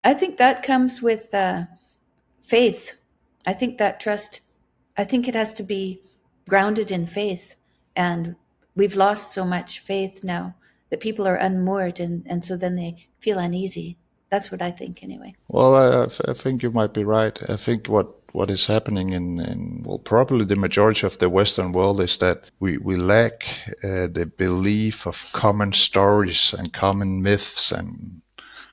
I think that comes with faith. I think that trust, I think it has to be grounded in faith. And we've lost so much faith now that people are unmoored, and so then they feel uneasy. That's what I think, anyway. Well, I think you might be right. I think what is happening in well, probably the majority of the Western world is that we lack the belief of common stories and common myths and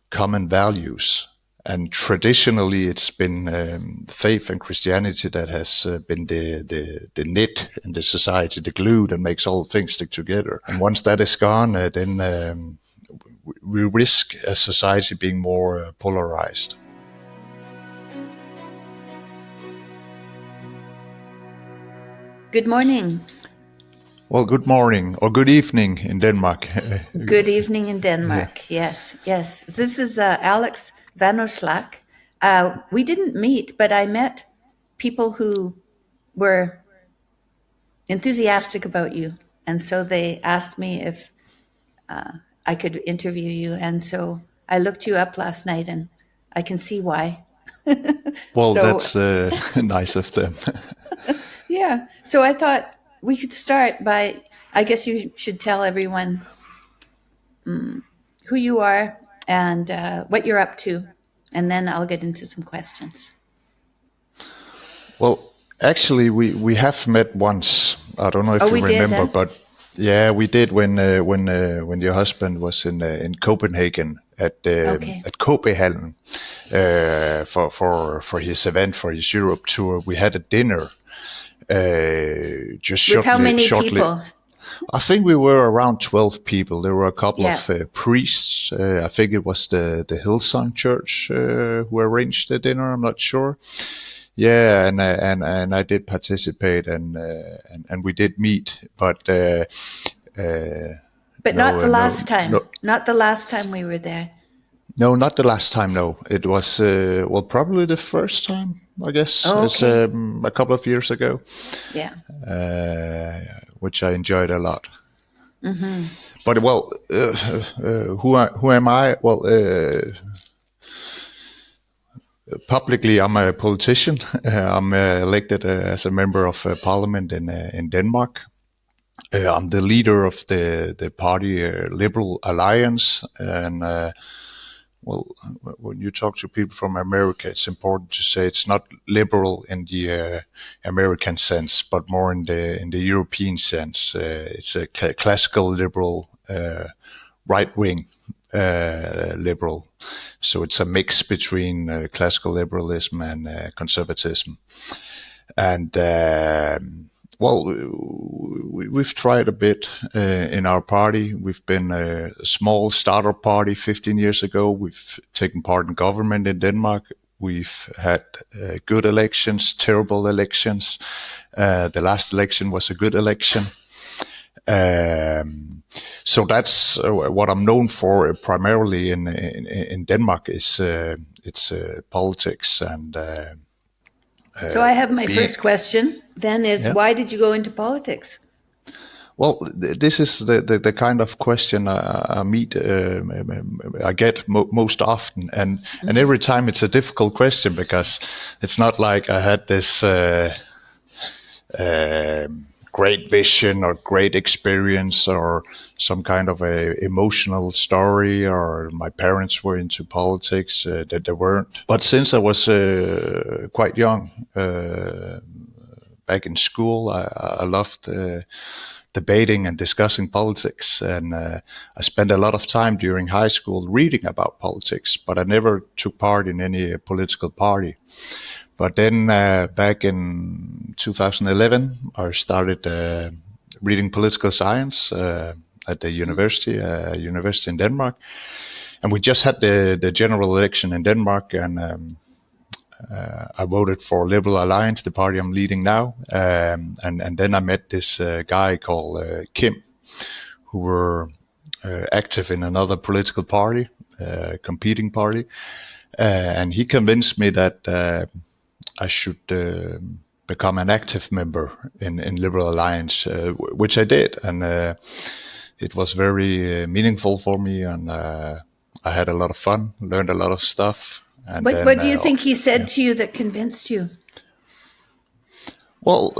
common values. And traditionally, it's been faith and Christianity that has been the knit in the society, the glue that makes all things stick together. And once that is gone, then we risk as society being more polarized. Good morning. Well, good morning or good evening in Denmark. Good evening in Denmark. Yeah. Yes. This is Alex Vanopslagh. We didn't meet, but I met people who were enthusiastic about you. And so they asked me if I could interview you. And so I looked you up last night, and I can see why. Well, So, that's nice of them. yeah. So I thought we could start by, I guess you should tell everyone who you are and what you're up to. And then I'll get into some questions. Well, actually, we have met once. I don't know if Oh, you we did, remember, huh? but yeah, we did when your husband was in Copenhagen Okay. at Copenhagen for his event for his Europe tour. We had a dinner just With how many shortly. people? I think we were around 12 people. There were a couple Yeah. of priests. I think it was the Hillsong Church who arranged the dinner. I'm not sure. Yeah, and I did participate, and we did meet, but But no, not the last time. no, Not the last time we were there. no, not the last time. No, it was well, probably the first time, I guess. Oh, It's okay. a couple of years ago, Yeah. which I enjoyed a lot. But well, who am I? Well, publicly, I'm a politician. I'm elected as a member of parliament in Denmark. I'm the leader of the party Liberal Alliance, and well, when you talk to people from America, it's important to say it's not liberal in the American sense, but more in the European sense. It's a classical liberal, right wing liberal. So it's a mix between classical liberalism and conservatism. And well, we've tried a bit in our party. We've been a small startup party 15 years ago. We've taken part in government in Denmark. We've had good elections, terrible elections. The last election was a good election. So that's what I'm known for primarily in Denmark is it's politics and So I have my being. first question then is, Yeah. why did you go into politics? Well, this is the kind of question I get most often, and every time it's a difficult question because it's not like I had this great vision or great experience or some kind of a emotional story or my parents were into politics that they weren't. But since I was quite young, back in school, I loved debating and discussing politics. And I spent a lot of time during high school reading about politics, but I never took part in any political party. But then back in 2011, I started reading political science at the university in Denmark. And we just had the general election in Denmark, and I voted for Liberal Alliance, the party I'm leading now. And then I met this guy called Kim, who were active in another political party, competing party. And he convinced me that I should become an active member in Liberal Alliance, which I did. And it was very meaningful for me. And I had a lot of fun, learned a lot of stuff, and What then do you think he yeah. said to you that convinced you? Well,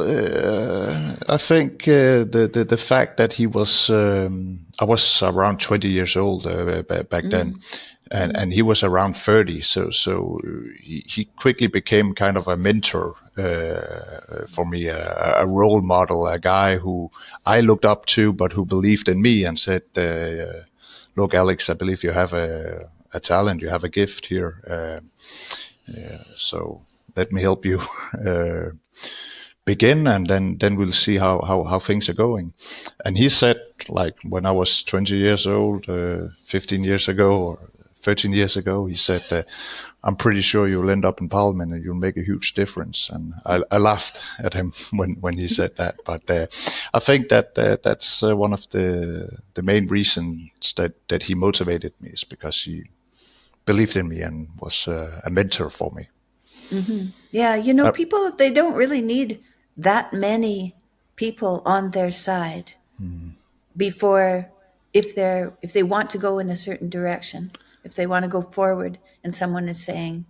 I think the fact that he was I was around 20 years old back then, and he was around 30, so he quickly became kind of a mentor for me, a role model, a guy who I looked up to, but who believed in me and said, "Look, Alex, I believe you have a talent, you have a gift here, so let me help you." Begin, and then we'll see how things are going. And he said, like, when I was 20 years old, 15 years ago or 13 years ago, he said, I'm pretty sure you'll end up in parliament and you'll make a huge difference. And I laughed at him when he said that. But I think that that's one of the main reasons that he motivated me, is because he believed in me and was a mentor for me. Yeah, people, they don't really need that many people on their side before, if they want to go in a certain direction, if they want to go forward and someone is saying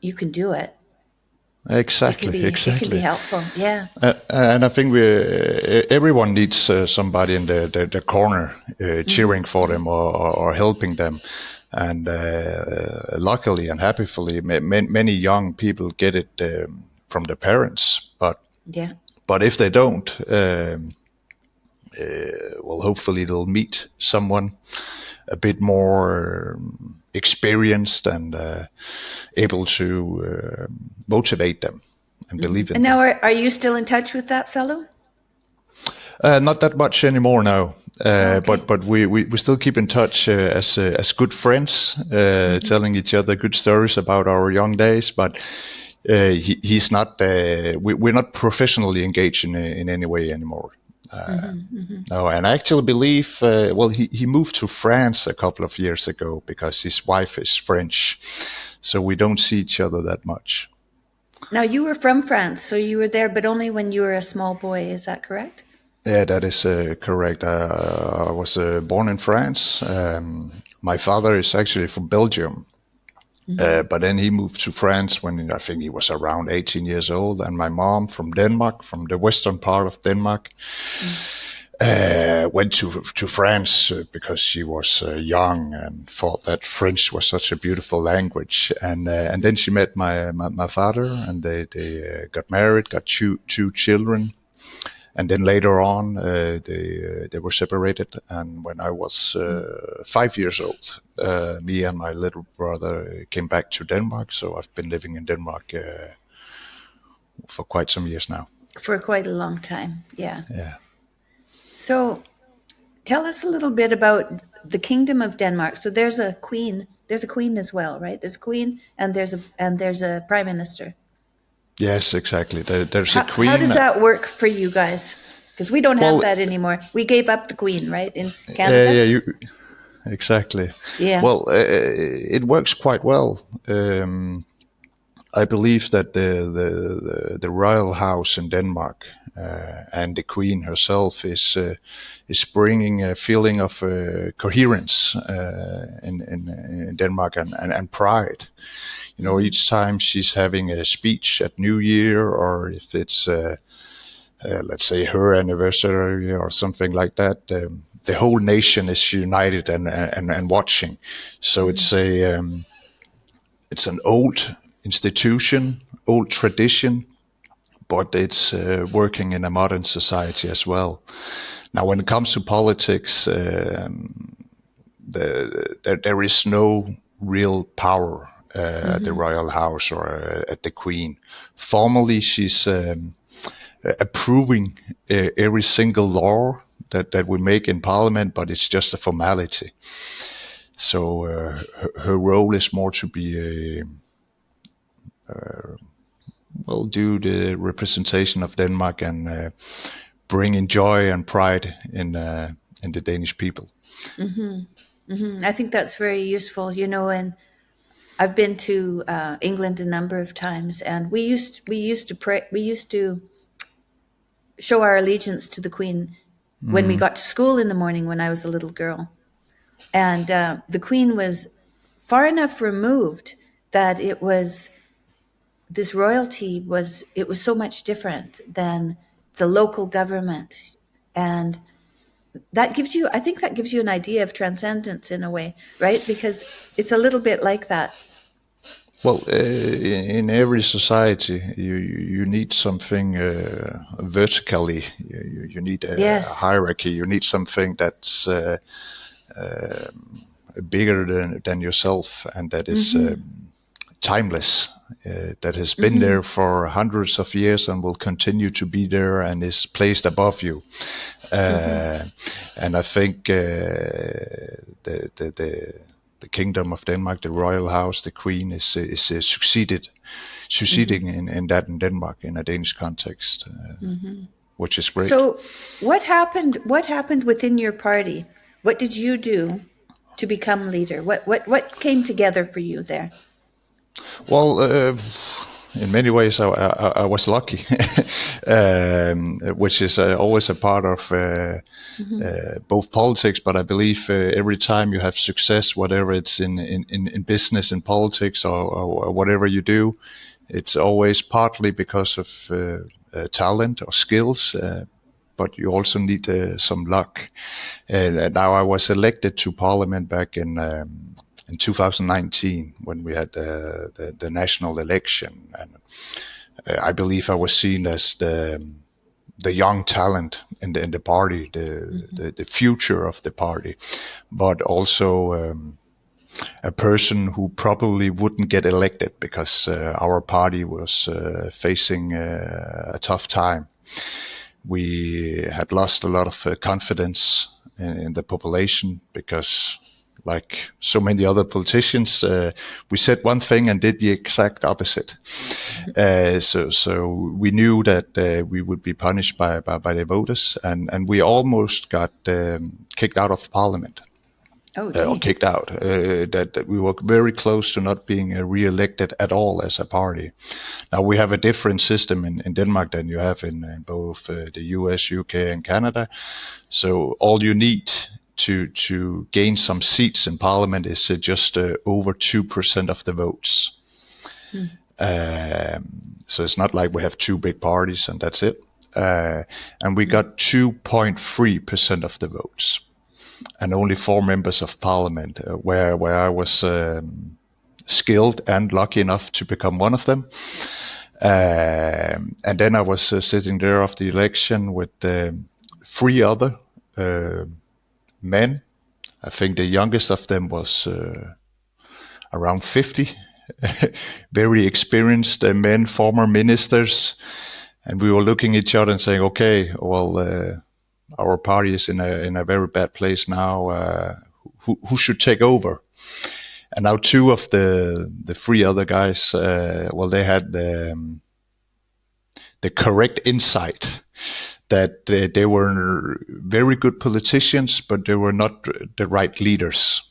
you can do it, Exactly, it can be exactly. helpful. Yeah. And I think everyone needs somebody in the corner cheering for them, or helping them. And luckily and happily, many young people get it from their parents. Yeah. But if they don't, well, hopefully they'll meet someone a bit more experienced and able to motivate them and believe in And now them. are you still in touch with that fellow? Not that much anymore now, Oh, okay. but we still keep in touch as good friends, telling each other good stories about our young days. But he's not. We're not professionally engaged in any way anymore. No, and I actually believe. Well, he moved to France a couple of years ago because his wife is French, so we don't see each other that much. Now you were from France, so you were there, but only when you were a small boy. Is that correct? Yeah, that is correct. I was born in France. My father is actually from Belgium, but then he moved to France when I think he was around 18 years old. And my mom from Denmark, from the western part of Denmark, went to France because she was young and thought that French was such a beautiful language. And then she met my father, and they got married, got two children. And then later on, they were separated. And when I was 5 years old, me and my little brother came back to Denmark. So I've been living in Denmark for quite some years now. For quite a long time. Yeah. Yeah. So tell us a little bit about the Kingdom of Denmark. So there's a queen. There's a queen as well, right? There's a queen, and there's a prime minister. Yes, exactly. There's a How queen. does that work for you guys? Because we don't have Well, that anymore. We gave up the queen, right, in Canada. yeah, exactly. Yeah. Well, it works quite well. I believe that the royal house in Denmark and the queen herself is bringing a feeling of coherence in Denmark, and pride. You know, each time she's having a speech at New Year, or if it's let's say her anniversary or something like that, the whole nation is united and watching. So it's an old institution, old tradition, but it's working in a modern society as well. Now, when it comes to politics, there is no real power at the royal house or at the queen. Formally, she's approving every single law that we make in parliament, but it's just a formality. So her role is more to be do the representation of Denmark and bringing joy and pride in the Danish people. I think that's very useful, and I've been to England a number of times, and we used to pray. We used to show our allegiance to the Queen when we got to school in the morning when I was a little girl, and the Queen was far enough removed that this royalty was so much different than the local government. And that gives you, I think that gives you an idea of transcendence in a way, right? Because it's a little bit like that. Well, in every society, you need something vertically. You need a Yes. hierarchy. You need something that's bigger than yourself, and that is timeless. That has been there for hundreds of years and will continue to be there, and is placed above you. And I think the kingdom of Denmark, the royal house, the queen is succeeding in that in Denmark in a Danish context, which is great. So what happened within your party? What did you do to become leader? What came together for you there? Well, in many ways, I was lucky, which is always a part of both politics. But I believe every time you have success, whatever it's in business, in politics, or whatever you do, it's always partly because of talent or skills. But you also need some luck. And now I was elected to parliament back in 2019 when we had the national election, and I believe I was seen as the young talent in the party, the future of the party, but also a person who probably wouldn't get elected because our party was facing a tough time. We had lost a lot of confidence in the population because, like so many other politicians, we said one thing and did the exact opposite. So we knew that we would be punished by the voters, and we almost got kicked out of parliament. Oh, Or gee. kicked out. That we were very close to not being re-elected at all as a party. Now we have a different system in Denmark than you have in both the US, UK, and Canada. So all you need to gain some seats in parliament is just over 2% of the votes. So it's not like we have two big parties and that's it. And we got 2.3% of the votes, and only 4 members of parliament, where I was skilled and lucky enough to become one of them. And then I was sitting there after the election with 3 other men. I think the youngest of them was around 50, very experienced men, former ministers. And we were looking at each other and saying, okay, well, our party is in a very bad place now. Who should take over? And now 2 of the 3 other guys, well, they had the correct insight that they were very good politicians, but they were not the right leaders.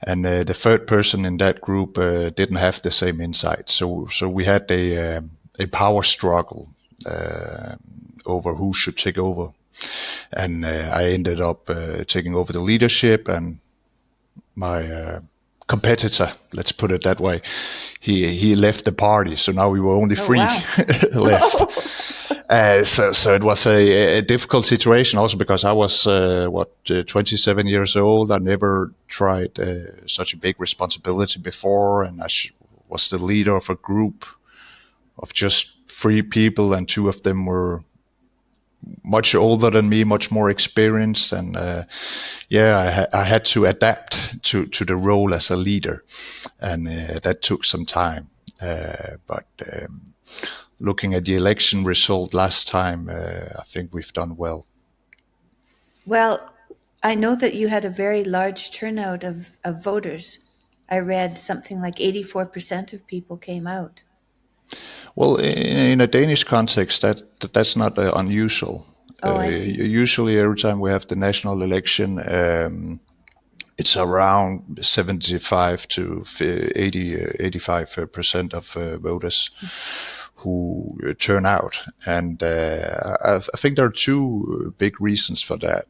And the third person in that group didn't have the same insight. So we had a power struggle over who should take over. And I ended up taking over the leadership, and my competitor, let's put it that way, he left the party. So now we were only 3 wow. left. So it was a difficult situation also because I was 27 years old. I never tried such a big responsibility before, and I was the leader of a group of just 3 people, and 2 of them were much older than me, much more experienced, and I had to adapt to the role as a leader, and that took some time. But looking at the election result last time, I think we've done well. Well, I know that you had a very large turnout of voters. I read something like 84% of people came out. Well, in a Danish context, that's not unusual. Oh, I see. Usually, every time we have the national election, it's around 75 to 85% of voters who turn out, and I think there are 2 big reasons for that.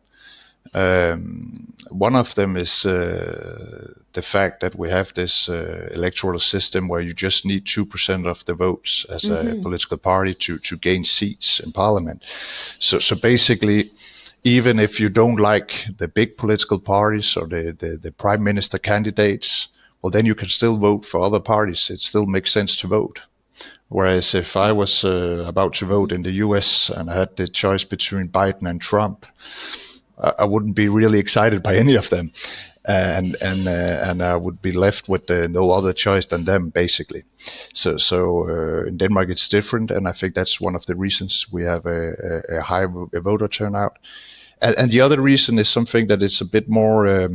One of them is the fact that we have this electoral system where you just need 2% of the votes as a political party to gain seats in parliament. So basically, even if you don't like the big political parties or the prime minister candidates, well, then you can still vote for other parties. It still makes sense to vote. Whereas if I was about to vote in the US and I had the choice between Biden and Trump, I wouldn't be really excited by any of them, and I would be left with no other choice than them, basically. So in Denmark it's different, and I think that's one of the reasons we have a high voter turnout. And the other reason is something that it's a bit more.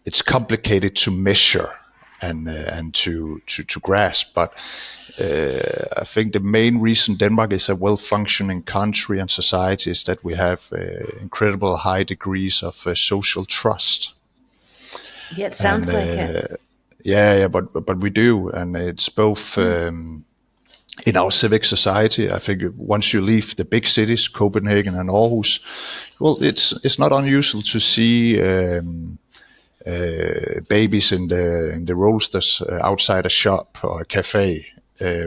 It's complicated to measure and to grasp, but I think the main reason Denmark is a well-functioning country and society is that we have incredible high degrees of social trust. Yeah, it sounds And like it. yeah, but we do, and it's both in our civic society. I think once you leave the big cities, Copenhagen and Aarhus, well, it's not unusual to see babies in the rollsters outside a shop or a cafe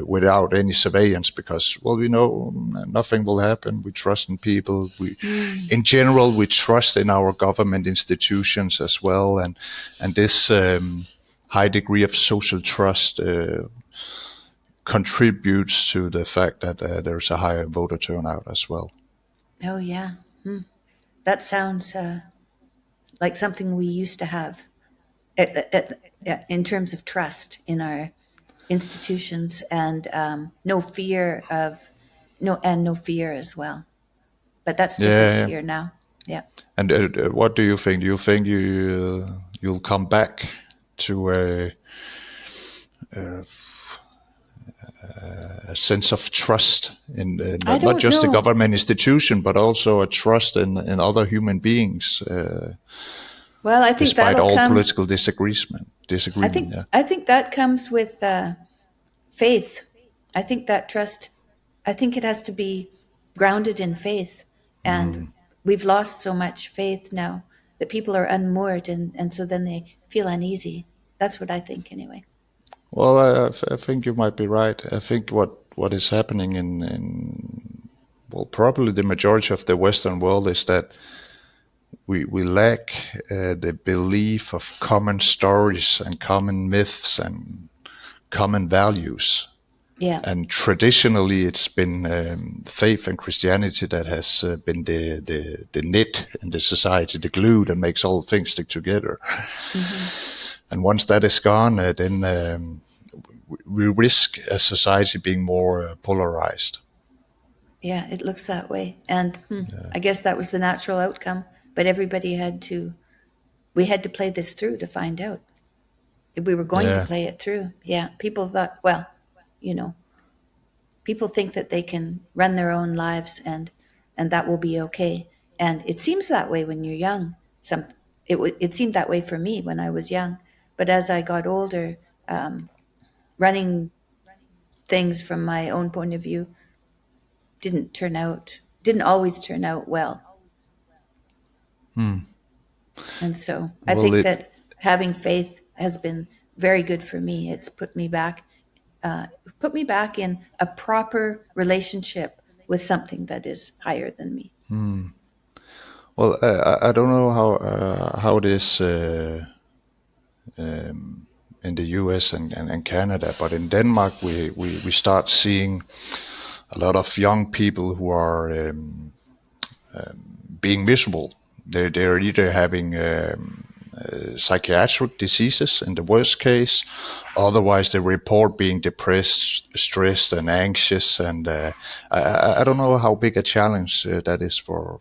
without any surveillance, because, well, we know nothing will happen. We trust in people. In general, we trust in our government institutions as well, and this high degree of social trust contributes to the fact that there's a higher voter turnout as well. Oh, yeah. That sounds like something we used to have in terms of trust in our institutions, and no fear of no fear as well. But that's different Yeah. here now. Yeah. And what do you think? Do you think you'll come back to a sense of trust in I not don't just the know. government institution, but also a trust in other human beings, Well, I think despite that'll all come. political disagreement? Disagreement, yeah. I think that comes with faith. I think that trust. I think it has to be grounded in faith, and we've lost so much faith now that people are unmoored, and so then they feel uneasy. That's what I think, anyway. Well, I think you might be right. I think what is happening in well, probably the majority of the Western world is that we lack the belief of common stories and common myths and common values. Yeah. And traditionally, it's been faith and Christianity that has been the knit in the society, the glue that makes all things stick together. And once that is gone, then we risk a society being more polarized. Yeah, it looks that way. And I guess that was the natural outcome. But everybody we had to play this through to find out if we were going to Yeah. play it through. Yeah, people thought, well, you know, people think that they can run their own lives, and that will be okay. And it seems that way when you're young. It seemed that way for me when I was young. But as I got older, running things from my own point of view didn't always turn out well. And so I Well, think it that having faith has been very good for me. It's put me back in a proper relationship with something that is higher than me. well, I don't know how it is in the U.S. and Canada, but in Denmark we start seeing a lot of young people who are being miserable. They're either having psychiatric diseases in the worst case, otherwise they report being depressed, stressed, and anxious. And I don't know how big a challenge that is for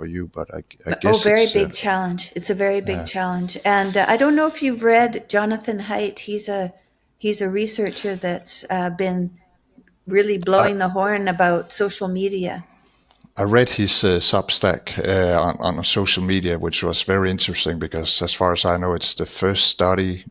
you, but I Oh, guess very it's big challenge. It's a very big challenge. And I don't know if you've read Jonathan Haidt. He's a researcher that's been really I, blowing the horn about social media. I read his Substack on social media, which was very interesting because, as far as I know, it's the first study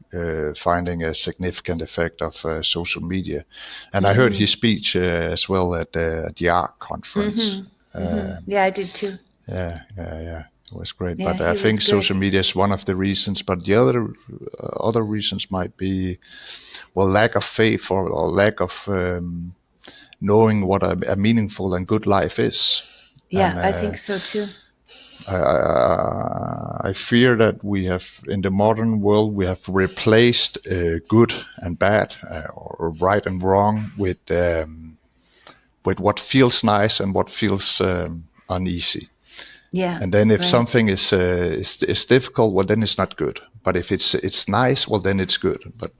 finding a significant effect of social media. And I heard his speech as well at the ARC conference. Yeah, I did too. Yeah, yeah, yeah. It was great, Yeah, but I he was think social good. media is one of the reasons. But the other reasons might be, well, lack of faith, or lack of knowing what a meaningful and good life is. Yeah, And I think so too. I fear that we have, in the modern world, we have replaced good and bad, or right and wrong, with what feels nice and what feels uneasy. Yeah, And then if right. something is difficult, well, then it's not good. But if it's nice, well, then it's good. But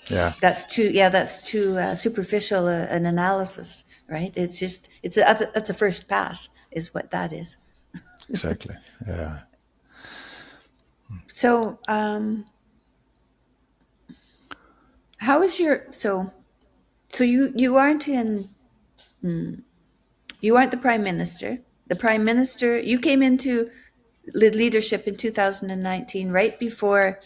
yeah, That's too. Yeah, that's too superficial an analysis, right? It's just that's a first pass, is what that is. exactly. Yeah. So, how is your so you aren't in you aren't the prime minister. The prime minister you came into leadership in 2019, right before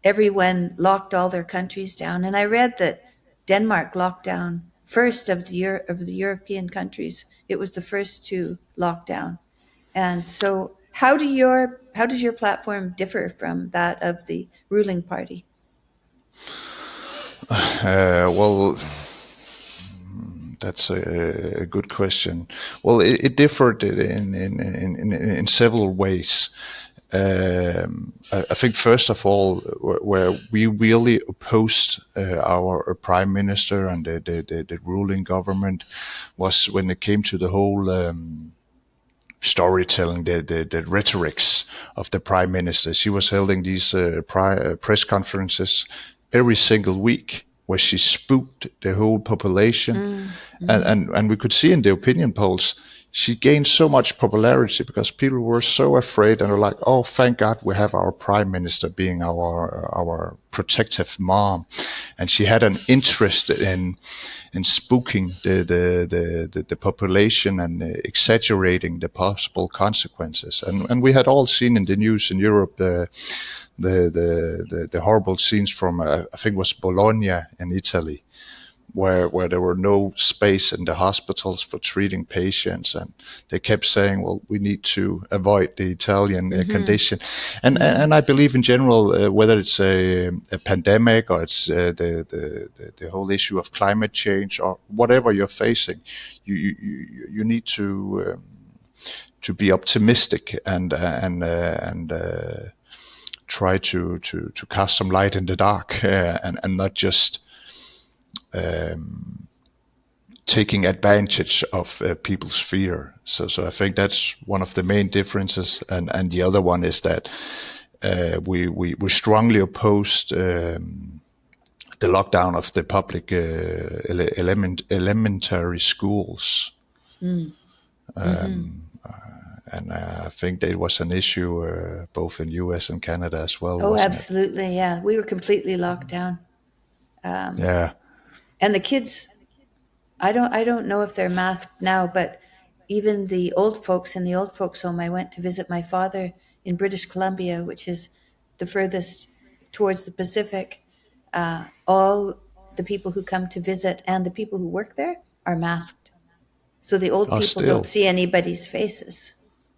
everyone locked all their countries down. And I read that Denmark locked down first of of the European countries. It was the first to lock down. And so, how does your platform differ from that of the ruling party? Well, that's a good question. Well, it differed in several ways. I think first of all, where we really opposed our prime minister and the ruling government was when it came to the whole storytelling, the rhetorics of the prime minister. She was holding these press conferences every single week where she spooked the whole population, Mm, and, mm-hmm. and we could see in the opinion polls she gained so much popularity because people were so afraid and were like, "Oh, thank God we have our prime minister being our protective mom," and she had an interest in spooking the population and exaggerating the possible consequences. And we had all seen in the news in Europe the horrible scenes from I think it was Bologna in Italy, where there were no space in the hospitals for treating patients, and they kept saying, "Well, we need to avoid the Italian Mm-hmm. condition," and Mm-hmm. I believe in general, whether it's a pandemic or it's the whole issue of climate change or whatever you're facing, you need to be optimistic and try to cast some light in the dark, and not just taking advantage of people's fear. So I think that's one of the main differences, and the other one is that we strongly opposed the lockdown of the public elementary schools, Mm-hmm. and I think that was an issue both in U.S. and Canada as well, Oh, wasn't it? absolutely. Yeah, we were completely locked down, Yeah. and the kids. I don't know if they're masked now, but even the old folks in the old folks home, I went to visit my father in British Columbia, which is the furthest towards the Pacific. All the people who come to visit and the people who work there are masked. So the old Oh, people don't still. see anybody's faces.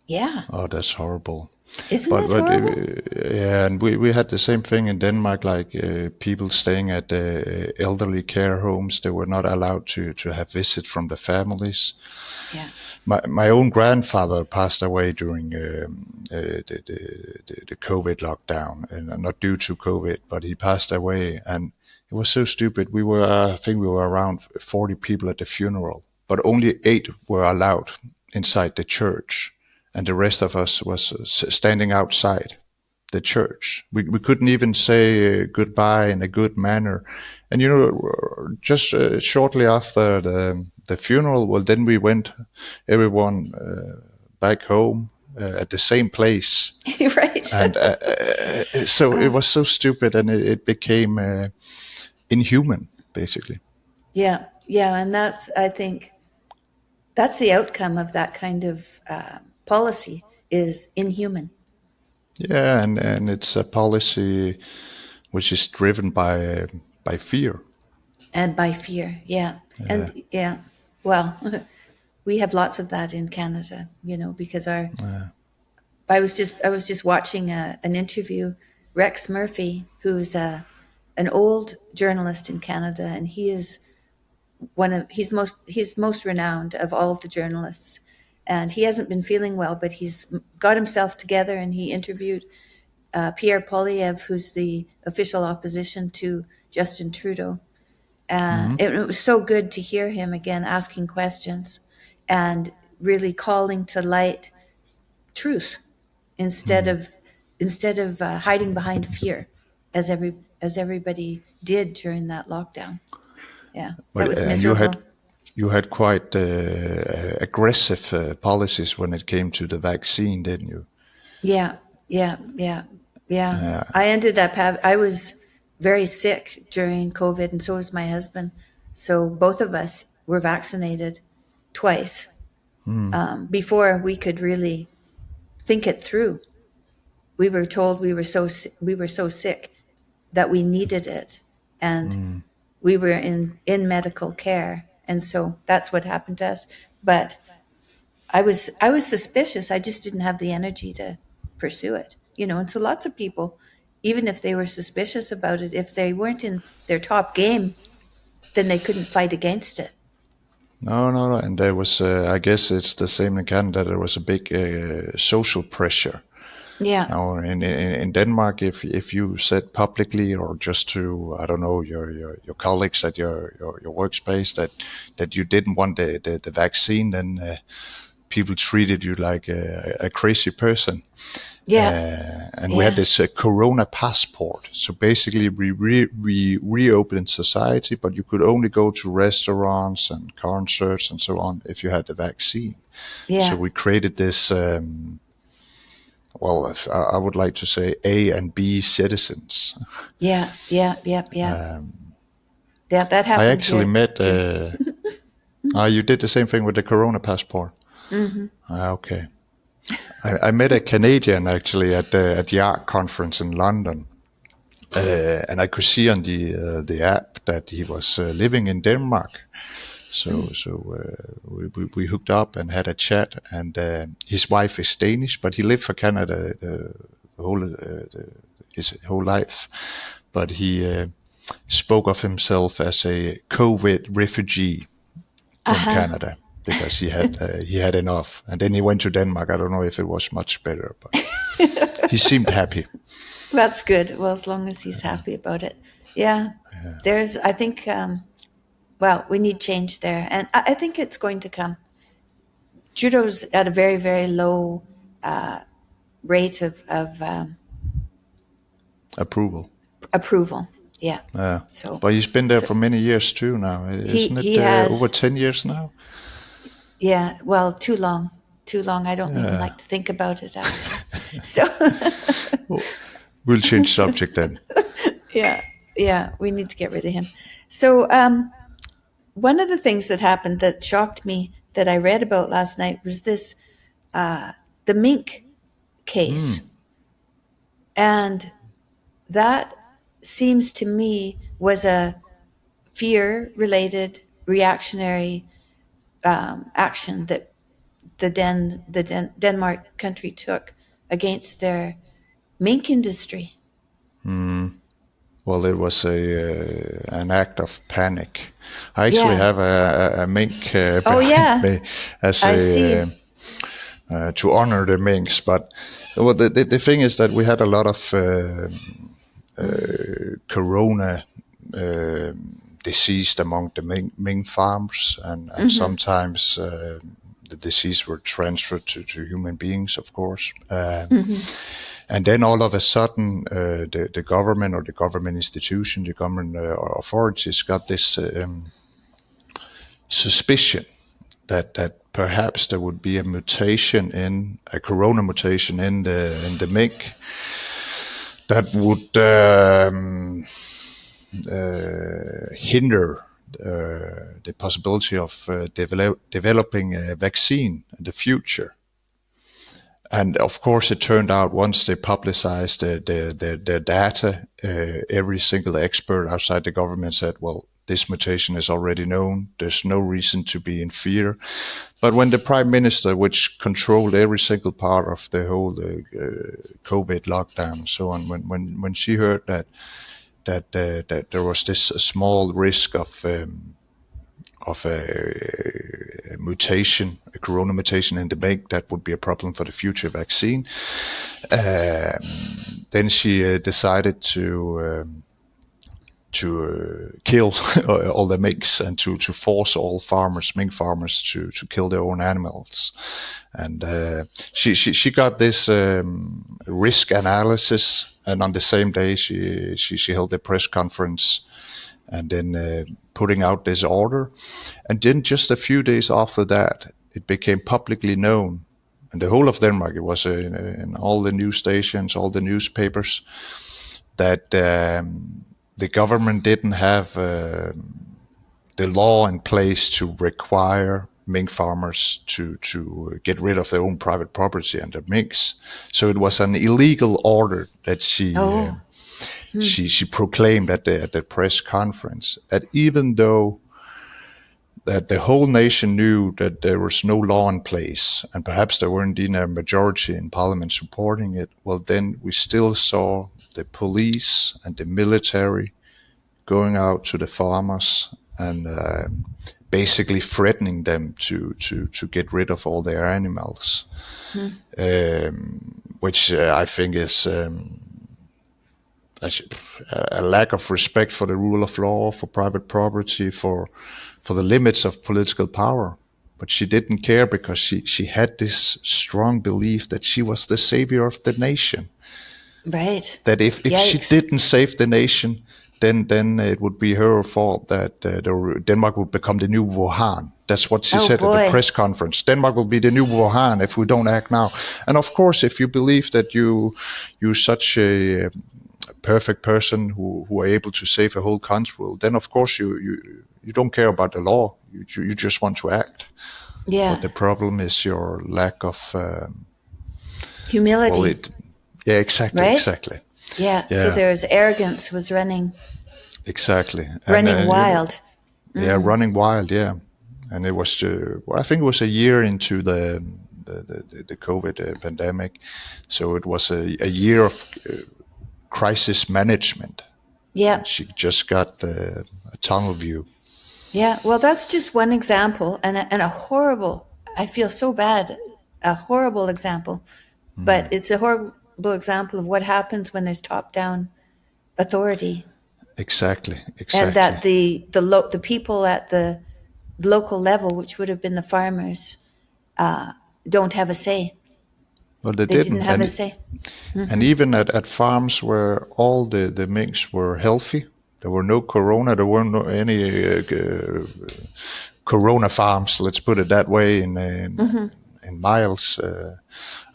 Yeah. Oh, that's horrible. Isn't But it horrible? yeah, and we had the same thing in Denmark. Like people staying at the elderly care homes, they were not allowed to have visit from the families. Yeah. My own grandfather passed away during the COVID lockdown, and not due to COVID, but he passed away, and it was so stupid. We were, I think, we were around 40 people at the funeral, but only 8 were allowed inside the church, and the rest of us was standing outside the church. We couldn't even say goodbye in a good manner. And just shortly after the funeral, well, then we went, everyone back home at the same place, Right. and so it was so stupid, and it became inhuman, basically. Yeah. Yeah. And that's, I think, that's the outcome of that kind of policy is inhuman. Yeah, and it's a policy which is driven by fear. And by fear, yeah. Yeah, And yeah, well, we have lots of that in Canada, because I was just watching an interview. Rex Murphy, who's an old journalist in Canada, and he is he's most renowned of all the journalists. And he hasn't been feeling well, but he's got himself together, and he interviewed Pierre Poilievre, who's the official opposition to Justin Trudeau. It was so good to hear him again asking questions and really calling to light truth instead of hiding behind fear, as everybody did during that lockdown. Yeah, that But was and miserable. you had quite aggressive policies when it came to the vaccine, didn't you? Yeah, yeah, yeah, yeah. I was very sick during COVID, and so was my husband. So both of us were vaccinated twice before we could really think it through. We were told we were so sick that we needed it, and we were in medical care, and so that's what happened to us. But I was suspicious. I just didn't have the energy to pursue it, And so lots of people, even if they were suspicious about it, if they weren't in their top game, then they couldn't fight against it. No, no, no. And there was, I guess it's the same in Canada. There was a big social pressure. Yeah, Now, in Denmark, if you said publicly or just to, I don't know, your colleagues at your workspace that you didn't want the vaccine, then people treated you like a crazy person. yeah, And we had yeah, this Corona passport. So basically, we reopened society, but you could only go to restaurants and concerts and so on if you had the vaccine. So yeah, we created this. Well, I would like to say A and B citizens. yeah, yeah, yeah, yeah. Yeah, that I happened actually here met. too. You did the same thing with the Corona passport. Okay. I met a Canadian actually at the art conference in London, and I could see on the app that he was living in Denmark. We hooked up and had a chat, and his wife is Danish, but he lived for Canada his whole life. But he spoke of himself as a COVID refugee from Uh-huh. Canada because he had enough, and then he went to Denmark. I don't know if it was much better, but he seemed happy. That's good. Well, as long as he's happy about it. Yeah. I think, well, we need change there. And I think it's going to come. Trudeau's at a very, very low rate of Approval. approval. Yeah. Yeah, So, but he's been there so for many years too now, isn't it? he Over has, 10 years now. yeah, well, too long. Too long. I don't even Yeah. like to think about it, actually. So, We'll change subject then. yeah, yeah, we need to get rid of him. So, one of the things that happened that shocked me that I read about last night was the mink case. And that seems to me was a fear related reactionary action that Denmark country took against their mink industry. Well, it was an act of panic. I actually Yeah. have a mink Oh, behind yeah. me as I a see. to honor the minks. But well, the thing is that we had a lot of corona disease among the mink farms, and sometimes the disease were transferred to human beings, of course. And then all of a sudden, the government or the government institution, the government authorities got this suspicion that perhaps there would be a corona mutation in the mink that would hinder the possibility of developing a vaccine in the future. And of course, it turned out once they publicized their data, every single expert outside the government said, well, this mutation is already known. There's no reason to be in fear. But when the prime minister, which controlled every single part of the whole COVID lockdown and so on, when she heard that there was this small risk of a mutation, a corona mutation in the make that would be a problem for the future vaccine, then she decided to kill all the minks and to force all farmers, mink farmers, to kill their own animals. And she got this risk analysis, and on the same day she held a press conference, and then putting out this order. And then just a few days after that, it became publicly known, and the whole of Denmark, it was in all the news stations, all the newspapers, that the government didn't have the law in place to require mink farmers to get rid of their own private property and their minks. So it was an illegal order that she proclaimed at the press conference. And even though that the whole nation knew that there was no law in place, and perhaps there weren't even a majority in parliament supporting it, well, then we still saw the police and the military going out to the farmers and basically threatening them to get rid of all their animals, which I think is a lack of respect for the rule of law, for private property, for the limits of political power. But she didn't care because she had this strong belief that she was the savior of the nation. Right. That if she didn't save the nation, then it would be her fault that Denmark would become the new Wuhan. That's what she said at the press conference. Denmark will be the new Wuhan if we don't act now. And of course, if you believe that you're such a perfect person who are able to save a whole country, well, then of course you don't care about the law. You just want to act. Yeah. But the problem is your lack of humility. Well, yeah, exactly, right? Exactly. Yeah. So there's arrogance was running. Exactly. Running wild. Yeah, running wild. Yeah, and it was I think it was a year into the COVID pandemic, so it was a year of crisis management. Yeah. She just got a tunnel view. Yeah, well, that's just one example, and a horrible, I feel so bad, a horrible example, but it's a horrible example of what happens when there's top-down authority. Exactly. And that the people at the local level, which would have been the farmers, don't have a say. Well, they didn't have a say. And even at farms where all the minks were healthy, there were no corona, there weren't any corona farms, let's put it that way, in miles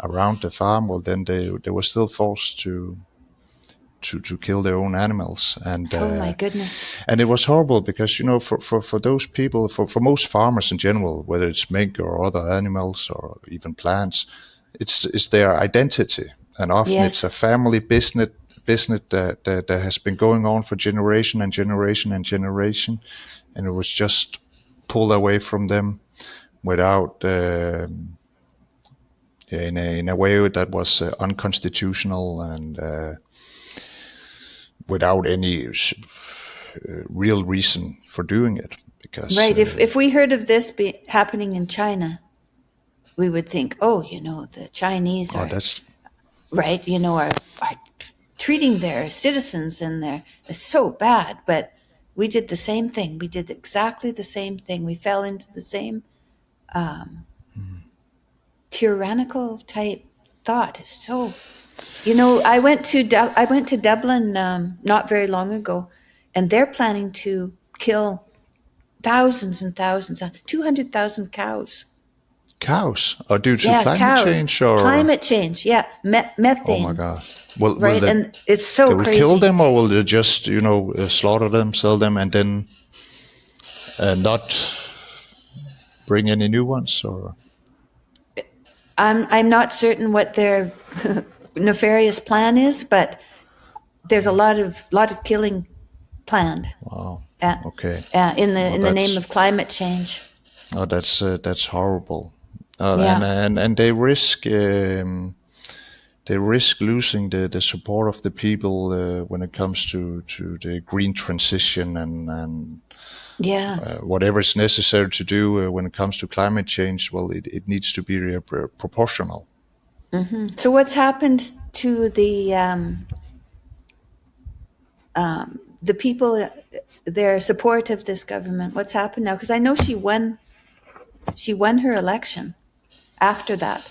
around the farm. Well, then they were still forced to kill their own animals. And oh my goodness. And it was horrible because, for those people, for most farmers in general, whether it's mink or other animals or even plants, it's their identity. And often it's a family business that has been going on for generation and generation and generation, and it was just pulled away from them without in a way that was unconstitutional and without any real reason for doing it. Because right, if we heard of this happening in China, we would think, the Chinese are right, are treating their citizens and they're so bad. But we did the same thing. We did exactly the same thing. We fell into the same tyrannical type thought. So, I went to Dublin not very long ago, and they're planning to kill thousands and thousands, 200,000 cows. Cows? Or due to climate change? Or climate change, methane. Oh my God! Well, right, and it's so crazy. They will kill them, or will they just slaughter them, sell them, and then not bring any new ones? Or I'm not certain what their nefarious plan is, but there's a lot of killing planned. Wow. Uh, Okay. in Well, the name that's of climate change. that's horrible. And Yeah. and they risk losing the support of the people when it comes to the green transition and Yeah. whatever is necessary to do when it comes to climate change. Well, it needs to be proportional. So what's happened to the people, their support of this government? What's happened now? Because I know she won her election after that.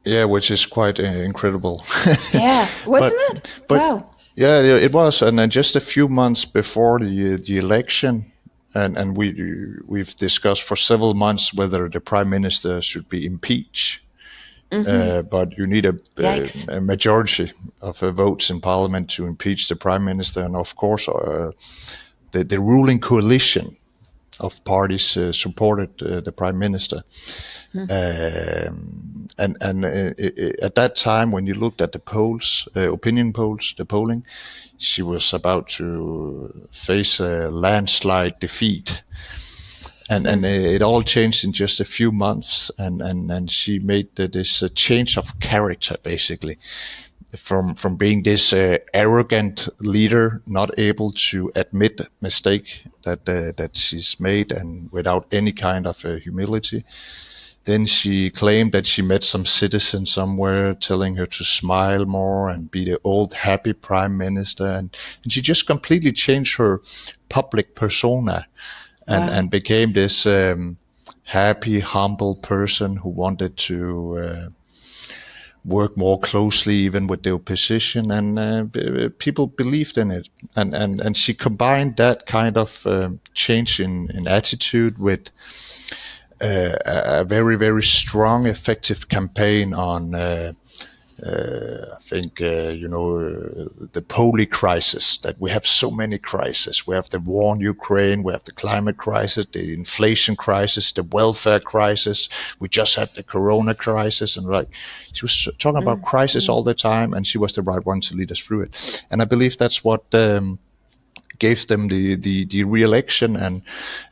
Yeah, which is quite incredible. Yeah, but wasn't it? but Wow. yeah, it was, and then just a few months before the election, and we've discussed for several months whether the prime minister should be impeached. But you need Yikes. a majority of votes in parliament to impeach the prime minister, and of course, the ruling coalition of parties supported the prime minister. At that time, when you looked at the polls, opinion polls, the polling, she was about to face a landslide defeat. And it all changed in just a few months, and she made this change of character, basically, from being this arrogant leader, not able to admit mistake that she's made, and without any kind of humility. Then she claimed that she met some citizen somewhere telling her to smile more and be the old happy prime minister. And she just completely changed her public persona Wow. and became this happy, humble person who wanted to work more closely even with the opposition. And people believed in it. And she combined that kind of change in attitude with a very, very strong, effective campaign on, I think, the poly crisis, that we have so many crises. We have the war in Ukraine, we have the climate crisis, the inflation crisis, the welfare crisis. We just had the corona crisis. And like, she was talking about crisis all the time, and she was the right one to lead us through it. And I believe that's what gave them the re-election, and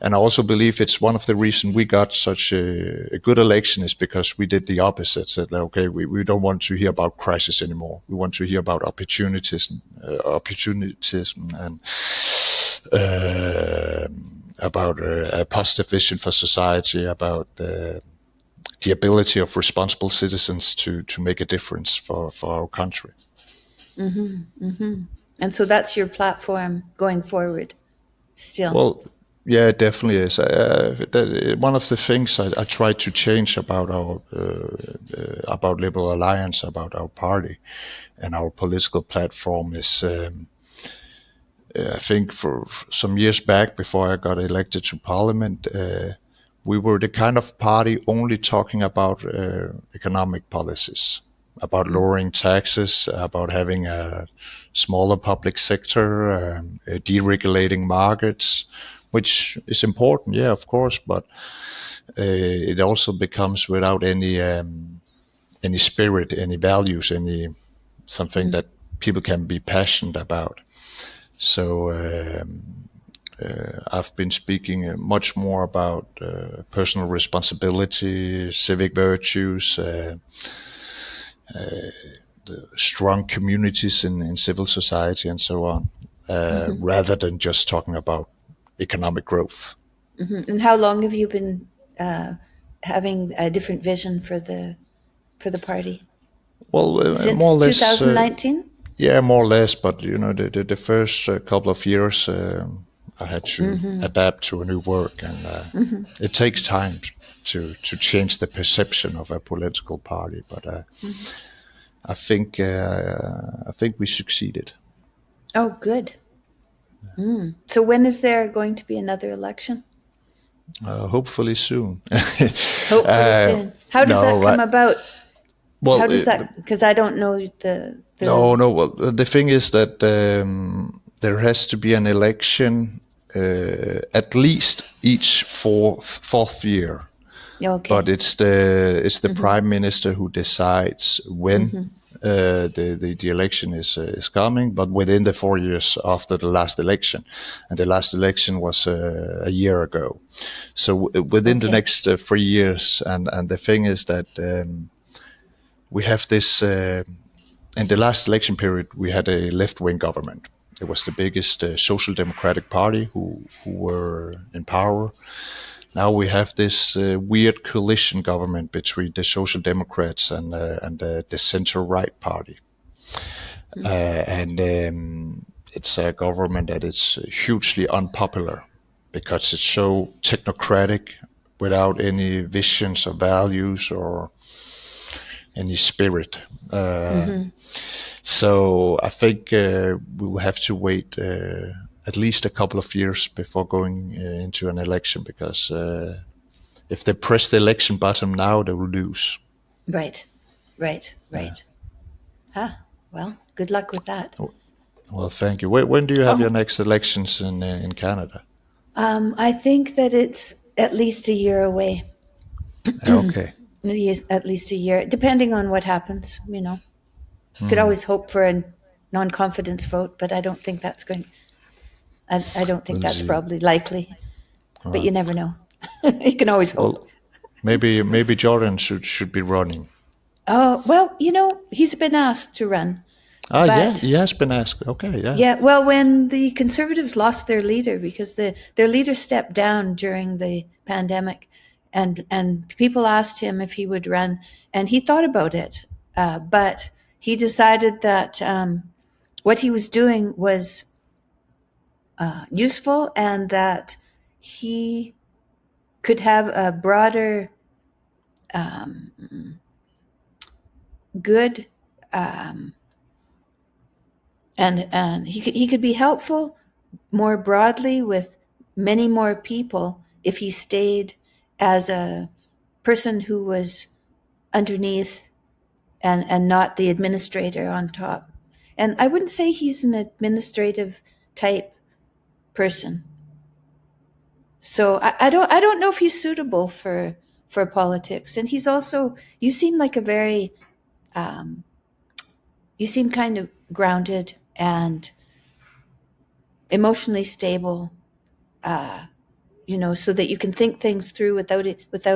I also believe it's one of the reasons we got such a good election is because we did the opposite. Said, like, okay, we don't want to hear about crisis anymore. We want to hear about opportunities and about a positive vision for society, about the ability of responsible citizens to make a difference for our country. And so that's your platform going forward still. Well, yeah, it definitely is. One of the things I try to change about our about Liberal Alliance, about our party, and our political platform is, I think, for some years back, before I got elected to Parliament, we were the kind of party only talking about economic policies, about lowering taxes, about having a smaller public sector, deregulating markets, which is important, yeah, of course, but it also becomes without any spirit, any values, any something that people can be passionate about. So I've been speaking much more about personal responsibility, civic virtues, strong communities in civil society, and so on, rather than just talking about economic growth. And how long have you been having a different vision for the party? Well, more Since or less, 2019? yeah, more or less. But the first couple of years, I had to adapt to a new work, and it takes time to change the perception of a political party. But I think we succeeded. Oh, good. So when is there going to be another election? Hopefully soon. Hopefully soon. How does No, that come right. about? How Well, does that? Because I don't know the. no. Well, the thing is that there has to be an election at least each fourth year, but Okay. it's the prime minister who decides when. the election is coming, but within the 4 years after the last election, and the last election was a year ago. So within the next 3 years, and the thing is that we have this. In the last election period, we had a left-wing government. It was the biggest social democratic party who were in power. Now we have this weird coalition government between the Social Democrats and the center-right party. And it's a government that is hugely unpopular because it's so technocratic, without any visions or values or any spirit. So I think we'll have to wait at least a couple of years before going into an election, because if they press the election button now, they will lose. Right. Well, good luck with that. Well, thank you. When do you have your next elections in Canada? I think that it's at least a year away. Okay. At least a year, depending on what happens, Could always hope for a non-confidence vote, but I don't think that's going. I don't think that's probably likely. But you never know. You can always hope. Well, maybe Jordan should be running. Oh well, he's been asked to run. Yeah, he has been asked. Okay, yeah. Yeah, well, when the Conservatives lost their leader, because their leader stepped down during the pandemic, and people asked him if he would run, and he thought about it, but he decided that what he was doing was useful, and that he could have a broader good and he could be helpful more broadly with many more people if he stayed as a person who was underneath and not the administrator on top. And I wouldn't say he's an administrative type person. So I don't know if he's suitable for politics. And he's also, you seem like a very you seem kind of grounded and emotionally stable, so that you can think things through without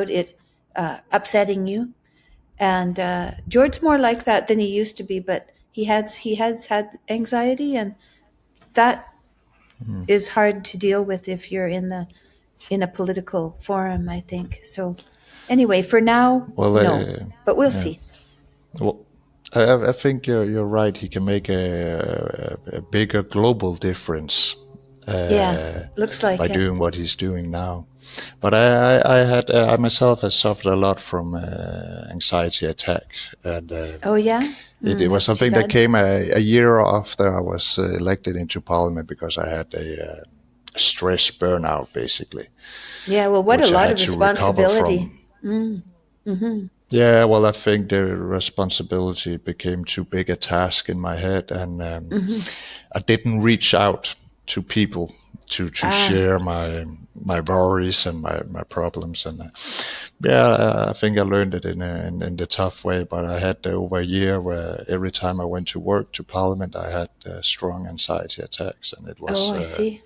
it upsetting you. And George's more like that than he used to be, but he has had anxiety, and that is hard to deal with if you're in a political forum, I think. So anyway, for now, no, but we'll see. Well, I think you're right. He can make a bigger global difference. Looks like by it. doing what he's doing now. But I myself has suffered a lot from anxiety attacks, and it was something that came a year after I was elected into parliament, because I had a stress burnout, basically. Yeah, well, what a lot of responsibility. Yeah, well, I think the responsibility became too big a task in my head, and I didn't reach out to people to share my worries and my problems, and I think I learned it in the tough way. But I had over a year where every time I went to work, to parliament, I had strong anxiety attacks, and it was. Oh, I see.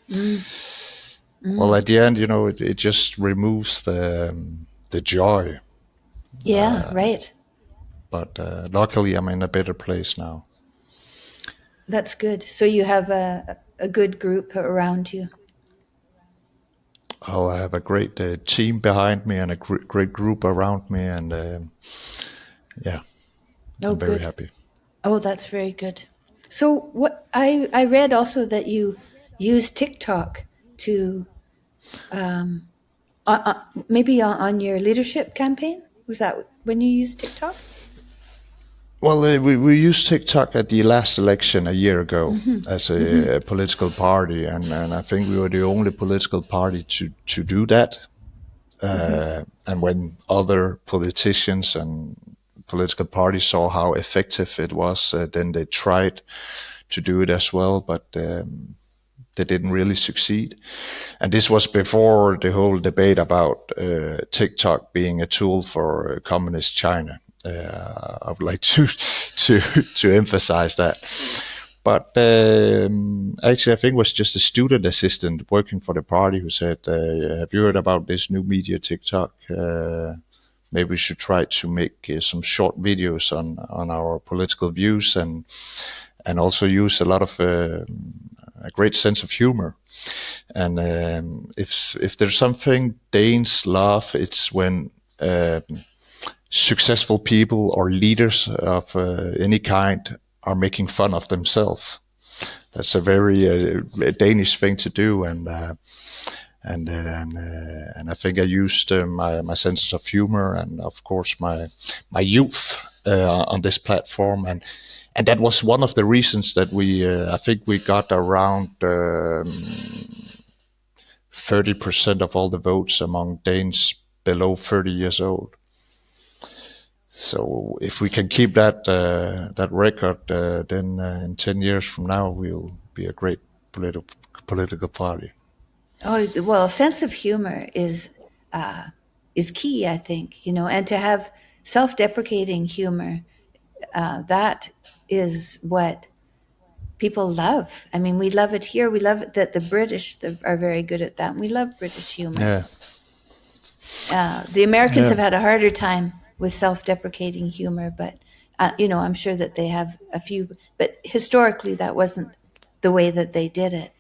Well, at the end, it just removes the joy. Yeah, right. But luckily, I'm in a better place now. That's good. So you have a good group around you. Oh, I have a great team behind me and a great group around me, and I'm very happy. Oh, that's very good. So what I read also that you use TikTok to maybe on your leadership campaign. Was that when you used TikTok? Well, we used TikTok at the last election a year ago as a political party, and I think we were the only political party to do that. And when other politicians and political parties saw how effective it was, then they tried to do it as well, but they didn't really succeed. And this was before the whole debate about TikTok being a tool for communist China. I would like to emphasize that. But actually, I think it was just a student assistant working for the party who said, "Have you heard about this new media TikTok? Maybe we should try to make some short videos on our political views and also use a lot of a great sense of humor." And if there's something Danes love, it's when successful people or leaders of any kind are making fun of themselves. That's a very Danish thing to do, and I think I used my senses of humor and of course my youth on this platform, and that was one of the reasons that we I think we got around 30% of all the votes among Danes below 30 years old. So if we can keep that record, then in 10 years from now we'll be a great political party. Oh, well, sense of humor is key, I think, and to have self-deprecating humor, that is what people love. I mean, we love it here. We love it that the British are very good at that. And we love British humor. Yeah, The Americans yeah, have had a harder time with self-deprecating humor, but I'm sure that they have a few. But historically, that wasn't the way that they did it.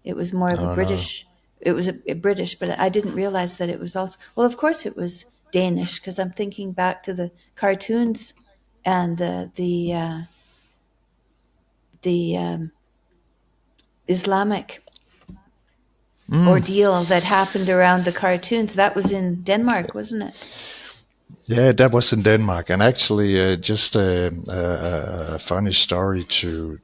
It was more of a no, no. British. It was a British, but I didn't realize that it was also. Well, of course, it was Danish because I'm thinking back to the cartoons and the Islamic ordeal that happened around the cartoons. That was in Denmark, wasn't it? Yeah, that was in Denmark, and actually, just a funny story to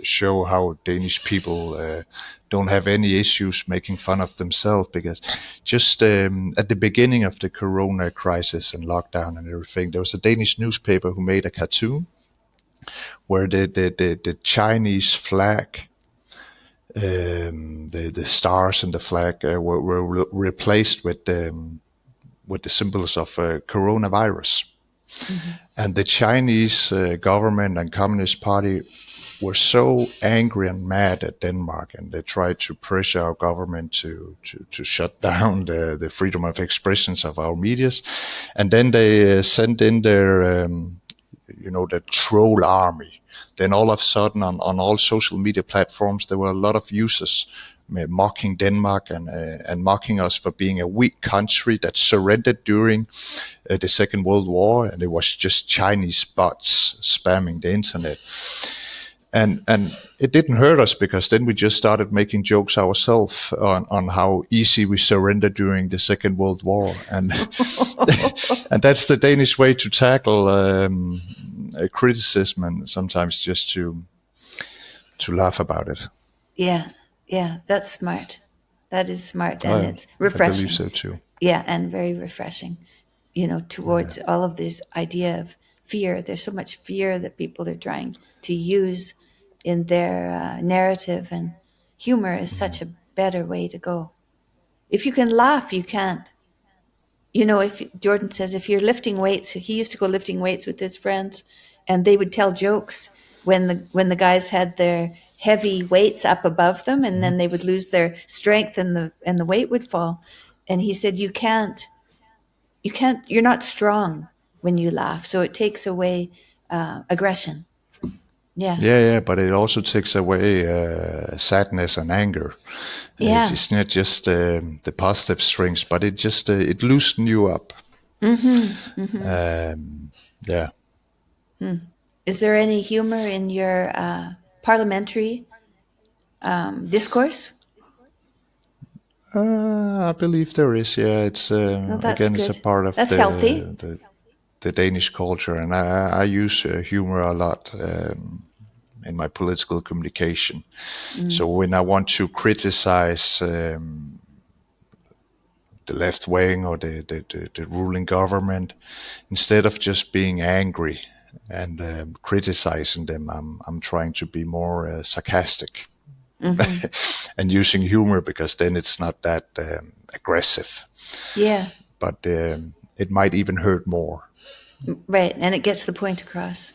show how Danish people don't have any issues making fun of themselves, because just at the beginning of the Corona crisis and lockdown and everything, there was a Danish newspaper who made a cartoon where the Chinese flag, the stars in the flag were replaced with the symbols of coronavirus. Mm-hmm. And the Chinese government and Communist Party were so angry and mad at Denmark, and they tried to pressure our government to shut down the freedom of expressions of our medias. And then they sent in their, the troll army. Then all of a sudden on all social media platforms, there were a lot of users mocking Denmark and mocking us for being a weak country that surrendered during the Second World War, and it was just Chinese bots spamming the internet. And it didn't hurt us, because then we just started making jokes ourselves on how easy we surrendered during the Second World War, and and that's the Danish way to tackle criticism, and sometimes just to laugh about it. Yeah, yeah, that's smart. That is smart, and I, it's I believe refreshing. so too. Yeah, and very refreshing, towards all of this idea of fear. There's so much fear that people are trying to use in their narrative, and humor is such a better way to go. If you can laugh, you can't. If Jordan says if you're lifting weights, he used to go lifting weights with his friends, and they would tell jokes when the guys had their heavy weights up above them, and then they would lose their strength, and the weight would fall. And he said you're not strong when you laugh, so it takes away aggression. Yeah, Yeah, but it also takes away sadness and anger. yeah. It's not just the positive strings, but it loosens you up. Mm-hmm. Mm-hmm. Yeah. Is there any humor in your parliamentary discourse? I believe there is. Yeah, it's No, that's again, it's a good. part of That's healthy. the Danish culture, and I use humor a lot in my political communication. So Mm. when I want to criticize the left wing or the ruling government, instead of just being angry and criticizing them, I'm trying to be more sarcastic Hmm. and using humor, because then it's not that aggressive. Yeah. But it might even hurt more. Right, and it gets the point across.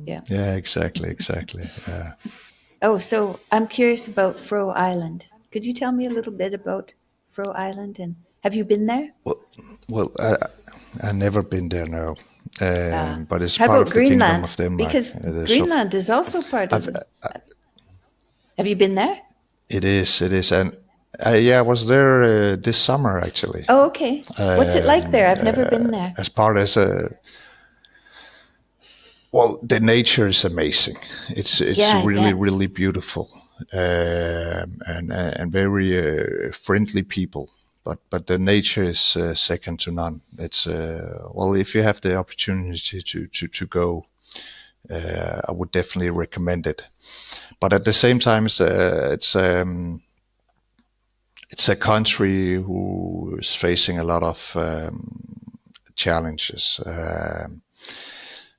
Yeah. Yeah, exactly. Oh, so I'm curious about Faroe Island. Could you tell me a little bit about Faroe Island, and have you been there? Well, I've never been there now, but it's How part about of the Kingdom Greenland? of Denmark. Because It is, so Greenland is also part of I've, the. Have you been there? it is, and yeah, I was there this summer actually, Oh, okay. What's it like there? I've never been there. as part as a. Well, the nature is amazing. It's Yeah, I really bet. really beautiful, and very friendly people. But the nature is second to none. It's well, if you have the opportunity to go, I would definitely recommend it. But at the same time, it's a country who is facing a lot of challenges.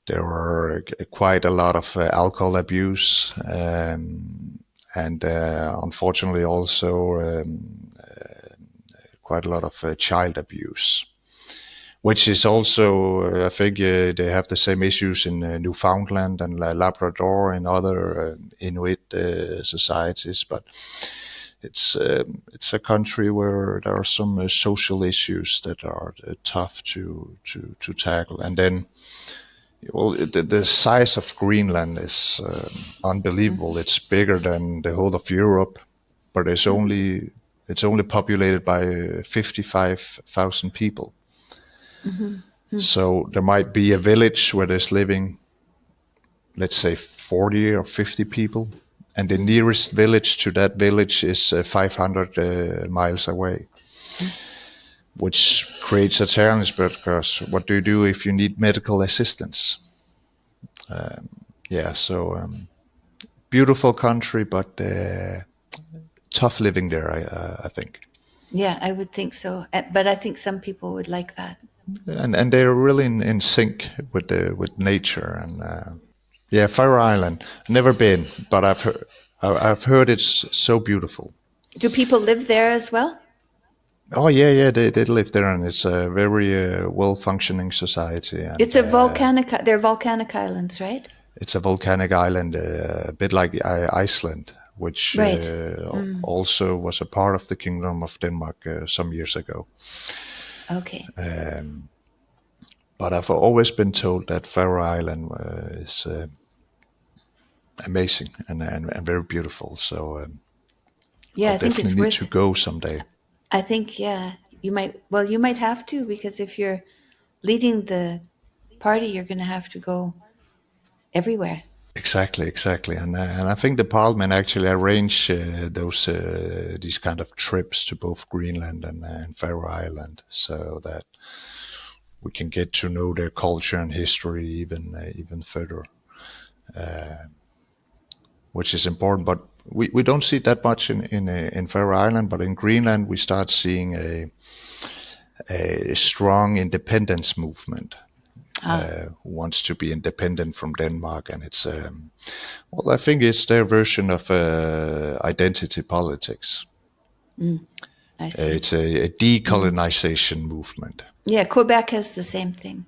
There were quite a lot of alcohol abuse, and unfortunately also quite a lot of child abuse, which is also, I think, they have the same issues in Newfoundland and Labrador and other Inuit societies, but it's a country where there are some social issues that are tough to tackle. And then, well, the size of Greenland is unbelievable. It's bigger than the whole of Europe, but it's only populated by 55,000 people. So there might be a village where there's living, let's say, 40 or 50 people, and the nearest village to that village is 500 miles away, which creates a challenge because what do you do if you need medical assistance? Yeah, so beautiful country, but tough living there, I think. Yeah, I would think so. But I think some people would like that. And they're really in sync with nature and yeah, Faroe Island. Never been, but I've heard it's so beautiful. Do people live there as well? Oh yeah, they live there, and it's a very well functioning society, and It's a volcanic. They're volcanic islands, right? it's a volcanic island, a bit like Iceland, which Right. also was a part of the Kingdom of Denmark some years ago. Okay. But I've always been told that Faroe Island is amazing and very beautiful. So Yeah, I'll I think definitely it's need to worth. go someday. I think yeah, you might. Well, you might have to because if you're leading the party, you're going to have to go everywhere. Exactly, and I think the Parliament actually arranged those these kind of trips to both Greenland and Faroe Island, so that we can get to know their culture and history even further, which is important. But we don't see that much in Faroe Island, but in Greenland we start seeing a strong independence movement. Who wants to be independent from Denmark, and it's well, I think it's their version of identity politics. I see. It's a decolonization movement. Yeah, Quebec has the same thing.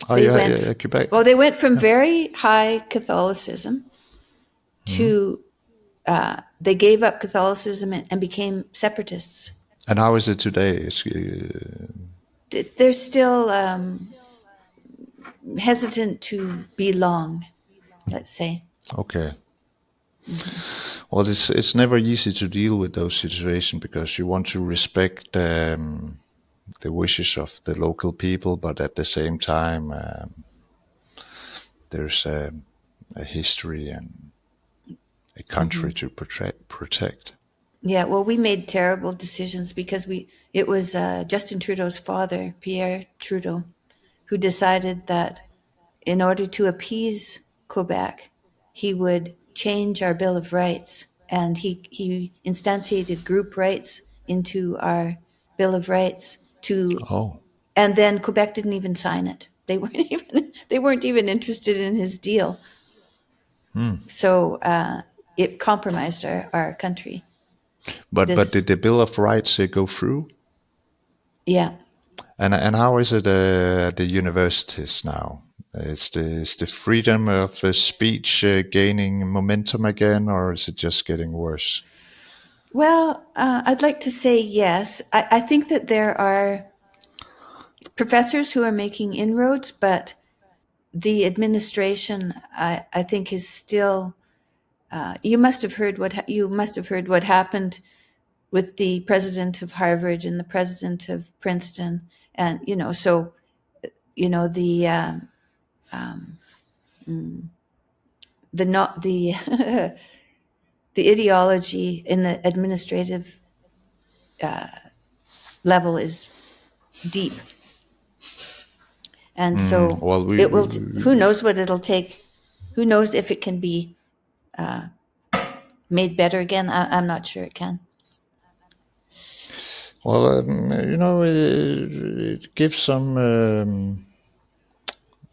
Oh They yeah, went. yeah, Quebec. Well, they went from very high Catholicism to they gave up Catholicism and became separatists. And how is it today? It's They're still hesitant to belong, let's say. okay. Well, it's never easy to deal with those situations because you want to respect the wishes of the local people, but at the same time, there's a history and a country to protect. Yeah, well, we made terrible decisions because it was Justin Trudeau's father, Pierre Trudeau, who decided that in order to appease Quebec, he would change our Bill of Rights, and he instantiated group rights into our Bill of Rights to, Oh, and then Quebec didn't even sign it. They weren't even interested in his deal. So it compromised our country. but did This, the Bill of Rights go through? yeah, And how is it at the universities now? Is the freedom of speech gaining momentum again, or is it just getting worse? Well, I'd like to say yes. I think that there are professors who are making inroads, but the administration, I think, is still. You must have heard what happened with the president of Harvard and the president of Princeton, and so the not the the ideology in the administrative level is deep, and so Well, it will. Who knows what it'll take? Who knows if it can be made better again? I'm not sure it can. well, it gives some.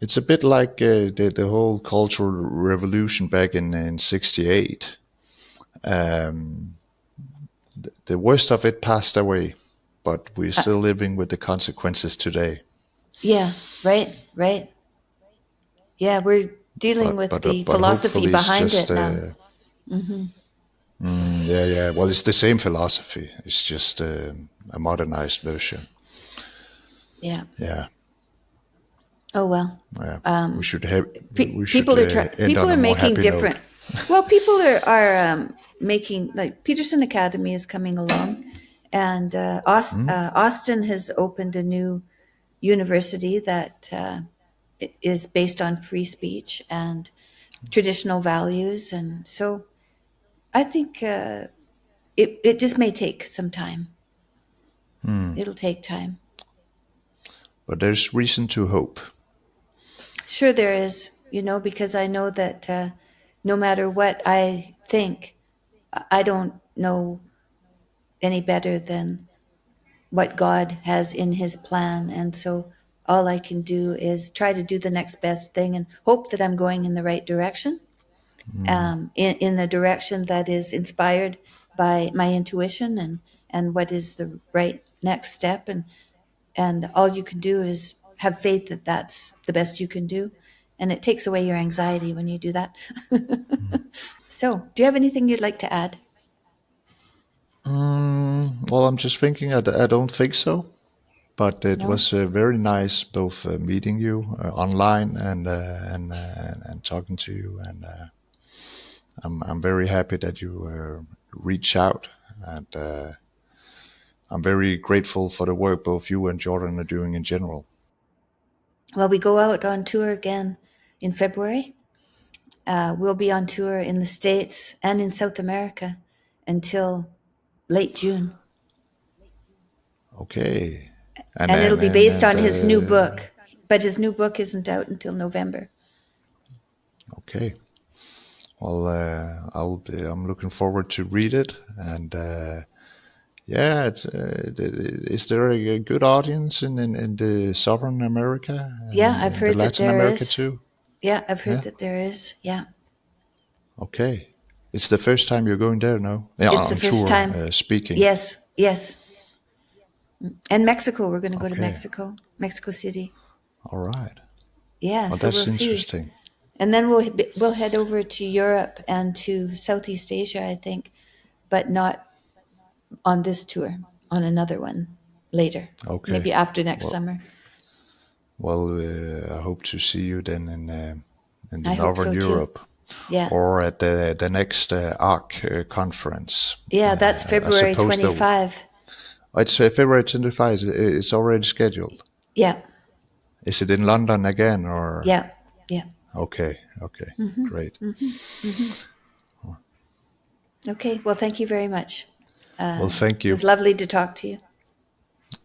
It's a bit like the whole cultural revolution back in '68. Um, the worst of it passed away, but we're still living with the consequences today. Yeah, right. Yeah, we're dealing with the But philosophy hopefully it's behind just it now. yeah. Well, it's the same philosophy. It's just a modernized version. Yeah. Yeah, Oh well. yeah. We should end People on a are more making happy note. different. Well, people are making, like, Peterson Academy is coming along, and Austin has opened a new university that is based on free speech and traditional values, and so I think it just may take some time. It'll take time. But there's reason to hope. Sure, there is, because I know that no matter what I think, I don't know any better than what God has in his plan. And so all I can do is try to do the next best thing and hope that I'm going in the right direction, in the direction that is inspired by my intuition and what is the right next step. And all you can do is have faith that that's the best you can do. And it takes away your anxiety when you do that. So, do you have anything you'd like to add? Well, I'm just thinking. I don't think so. But it No? was very nice both meeting you online and talking to you. And I'm very happy that you reach out. And I'm very grateful for the work both you and Jordan are doing in general. Well, we go out on tour again in February. We'll be on tour in the States and in South America until late June. Okay. And it'll be based on his new And book, but his new book isn't out until November. okay. Well, I'm looking forward to read it. And yeah, is there a good audience in the Southern America Yeah, and I've in the heard that Latin there America is. too? Yeah, I've heard Yeah. that there is. Yeah. Okay. It's the first time you're going there now? Yeah, It's the on first tour, time. speaking. Yes, yes. And Mexico, we're going to go to Okay. Mexico City. All right. Yeah, Well, so we'll that's see. interesting. And then we'll head over to Europe and to Southeast Asia, I think, but not on this tour, on another one later, Okay. maybe after next Well, summer. I hope to see you then in the I hope Northern so too. Europe Yeah. or at the next ARC conference. Yeah, that's I February suppose that 25. it's February 25. It's already scheduled. Yeah. Is it in London again or? Yeah. Yeah. Okay. Okay. Great. Okay. Well, thank you very much. Well, thank It was you. lovely to talk to you.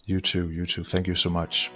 You too. You too. Thank you so much.